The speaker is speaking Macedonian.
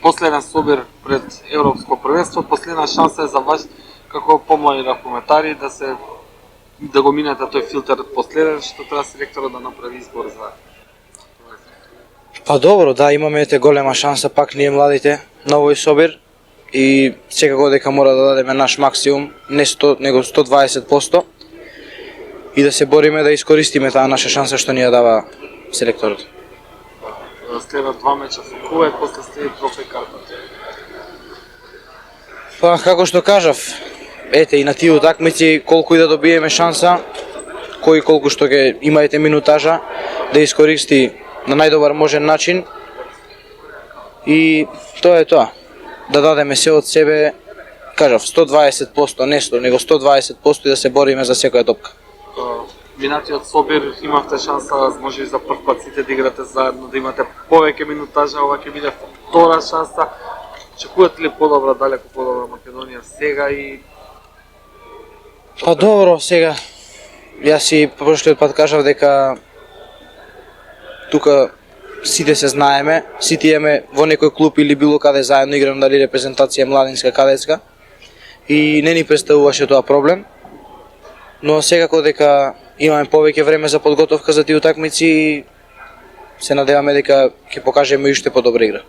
последен собир пред Европско првенство, последна шанса е за вас како помлади ракометари да го минете тој филтер последен, што треба селекторот да направи избор за. Па добро, да, имаме голема шанса пак ние младите на овој собир и секако дека мора да дадеме наш максимум, не 100, него 120% и да се бориме да искористиме таа наша шанса што ни ја дава селекторот. Следат 2 меча со Кувајт, после следи трофеј Карпати. Па како што кажав, ете и на тие утакмици колку и да добиеме шанса, кој колку што ќе имаете минутажа да искористи на најдобар можен начин и тоа е тоа. Да дадеме се од себе, кажав, 120%, не 100, него 120% и да се бориме за секоја топка. Минатиот собир имавте шанса, може и за прв пат сите да играте заедно, да имате повеќе минутажа, ова ќе биде втора шанса. Очекувате ли подобра, далеку подобра Македонија сега и... Па добро, сега, јас и прошлиот пат кажав дека тука сите се знаеме, сите имаме во некој клуб или било каде заедно играм, дали репрезентација младинска, кадетска, и не ни представуваше тоа проблем, но секако дека имаме повеќе време за подготовка за тие утакмици и се надеваме дека ќе покажеме уште подобра игра.